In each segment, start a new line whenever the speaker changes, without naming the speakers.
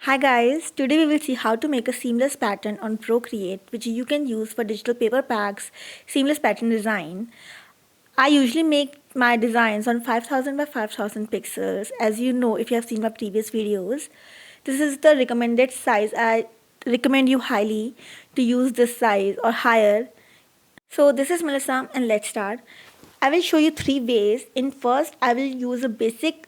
Hi guys, today we will see how to make a seamless pattern on Procreate which you can use for digital paper packs, seamless pattern design. I usually make my designs on 5000 by 5000 pixels. As you know, if you have seen my previous videos, this is the recommended size. I recommend you highly to use this size or higher. So this is Melissa and let's start. I will show you three ways. In first, I will use a basic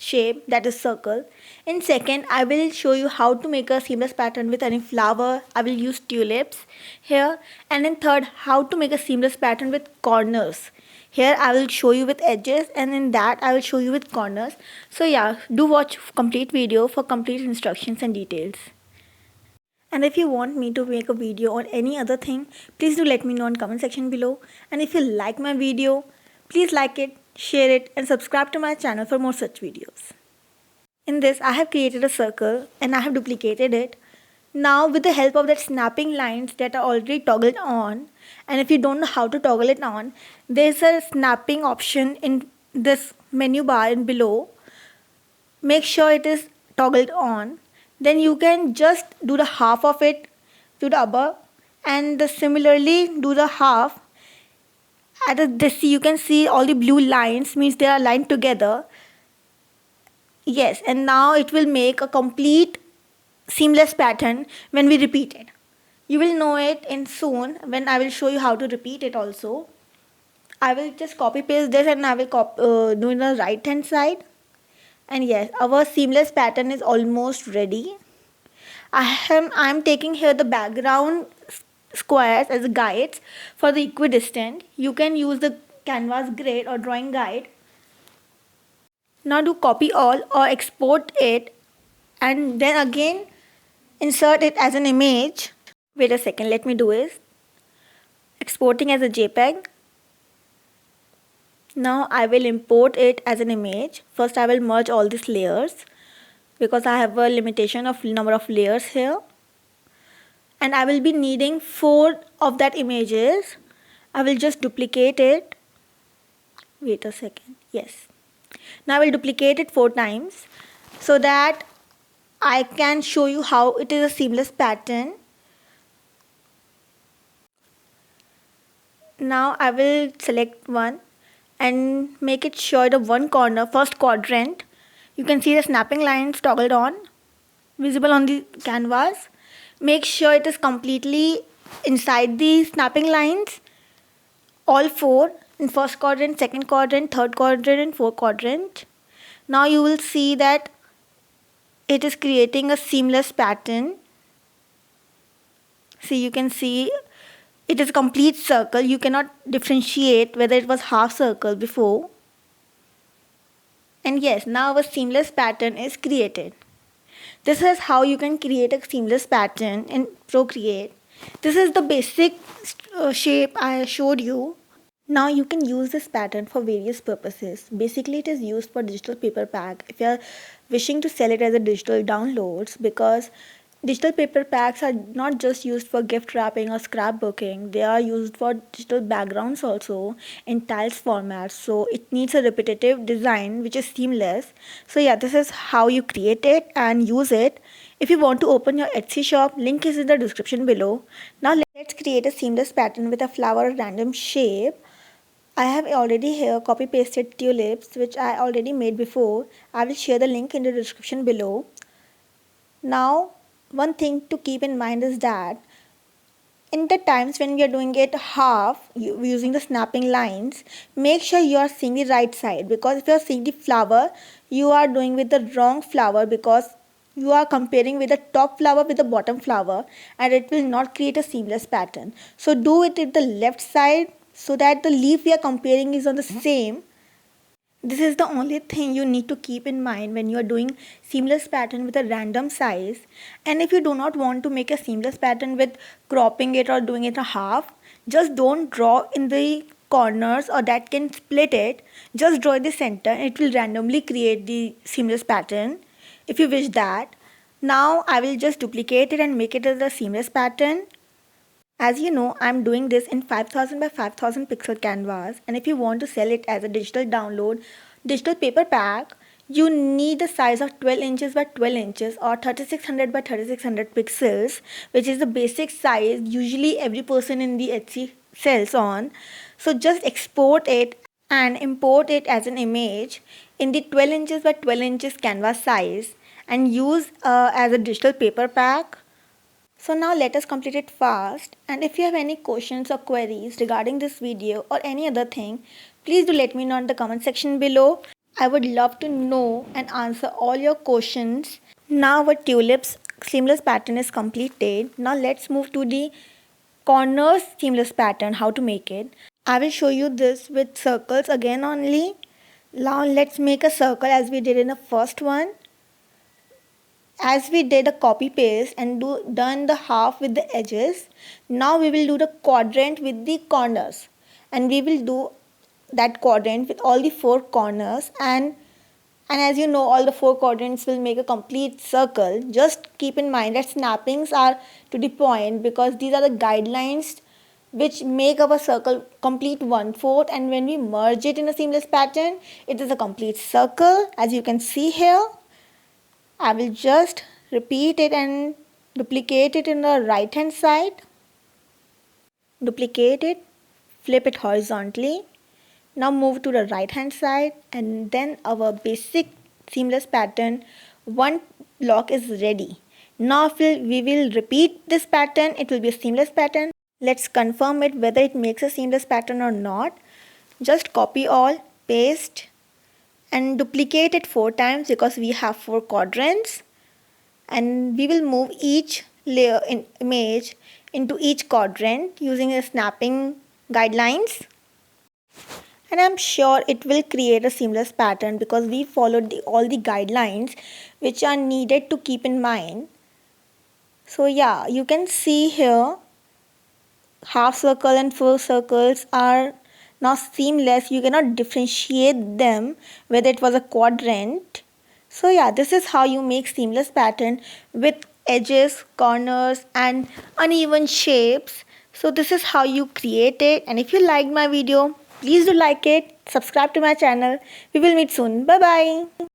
shape, that is circle. In second, I will show you how to make a seamless pattern with any flower. I will use tulips here. And in third, how to make a seamless pattern with corners. Here I will show you with edges, and in that I will show you with corners. So yeah, do watch complete video for complete instructions and details. And if you want me to make a video on any other thing, please do let me know in comment section below. And if you like my video, please like it, share it and subscribe to my channel for more such videos. In this, I have created a circle and I have duplicated it. Now with the help of that snapping lines that are already toggled on, and if you don't know how to toggle it on, there's a snapping option in this menu bar in below. Make sure it is toggled on. Then you can just do the half of it to the above, and similarly do the half. At this you can see all the blue lines, means they are aligned together. Yes, and now it will make a complete seamless pattern when we repeat it. You will know it in soon when I will show you how to repeat it also. I will just copy paste this and I will do in the right hand side. And yes, our seamless pattern is almost ready. I am taking here the background squares as guides for the equidistant. You can use the canvas grid or drawing guide. Now do copy all or export it and then again insert it as an image. Wait a second, let me do it. Exporting as a JPEG. Now I will import it as an image. First I will merge all these layers because I have a limitation of number of layers here. And I will be needing 4 of that images. I will just duplicate it. Wait a second. Yes. Now I will duplicate it 4 times so that I can show you how it is a seamless pattern. Now I will select one and make it show the one corner, first quadrant. You can see the snapping lines toggled on, visible on the canvas. Make sure it is completely inside the snapping lines, all 4 in first quadrant, second quadrant, third quadrant and fourth quadrant. Now you will see that it is creating a seamless pattern. See, you can see it is a complete circle. You cannot differentiate whether it was half circle before. And yes, now our seamless pattern is created. This is how you can create a seamless pattern in Procreate. This is the basic shape I showed you. Now you can use this pattern for various purposes. Basically it is used for digital paper pack if you are wishing to sell it as a digital downloads, because digital paper packs are not just used for gift wrapping or scrapbooking. They are used for digital backgrounds also in tiles format. So it needs a repetitive design which is seamless. So yeah, this is how you create it and use it. If you want to open your Etsy shop, link is in the description below. Now let's create a seamless pattern with a flower or random shape. I have already here copy pasted tulips which I already made before. I will share the link in the description below. Now one thing to keep in mind is that in the times when we are doing it half using the snapping lines, make sure you are seeing the right side, because if you are seeing the flower, you are doing with the wrong flower, because you are comparing with the top flower with the bottom flower and it will not create a seamless pattern. So do it at the left side so that the leaf we are comparing is on the same. This is the only thing you need to keep in mind when you are doing seamless pattern with a random size. And if you do not want to make a seamless pattern with cropping it or doing it a half, just don't draw in the corners or that can split it. Just draw in the center and it will randomly create the seamless pattern if you wish that. Now I will just duplicate it and make it as a seamless pattern. As you know, I'm doing this in 5000 by 5000 pixel canvas, and if you want to sell it as a digital download, digital paper pack, you need the size of 12 inches by 12 inches or 3600 by 3600 pixels, which is the basic size usually every person in the Etsy sells on. So just export it and import it as an image in the 12 inches by 12 inches canvas size and use as a digital paper pack. So now let us complete it fast, and if you have any questions or queries regarding this video or any other thing, please do let me know in the comment section below. I would love to know and answer all your questions. Now our tulips seamless pattern is completed. Now let's move to the corners seamless pattern, how to make it. I will show you this with circles again only. Now let's make a circle as we did in the first one. As we did a copy paste and done the half with the edges, now we will do the quadrant with the corners, and we will do that quadrant with all the four corners, and as you know, all the four quadrants will make a complete circle. Just keep in mind that snappings are to the point because these are the guidelines which make our circle complete 1/4, and when we merge it in a seamless pattern, it is a complete circle as you can see here. I will just repeat it and duplicate it in the right hand side. Duplicate it, flip it horizontally. Now move to the right hand side, and then our basic seamless pattern one block is ready. Now if we will repeat this pattern, it will be a seamless pattern. Let's confirm it whether it makes a seamless pattern or not. Just copy all, paste, and duplicate it 4 times because we have 4 quadrants, and we will move each layer in image into each quadrant using the snapping guidelines, and I'm sure it will create a seamless pattern because we followed all the guidelines which are needed to keep in mind. So yeah, you can see here half circle and full circles are now seamless. You cannot differentiate them whether it was a quadrant. So yeah, this is how you make seamless pattern with edges, corners and uneven shapes. So this is how you create it, and if you liked my video, please do like it, subscribe to my channel. We will meet soon. Bye bye.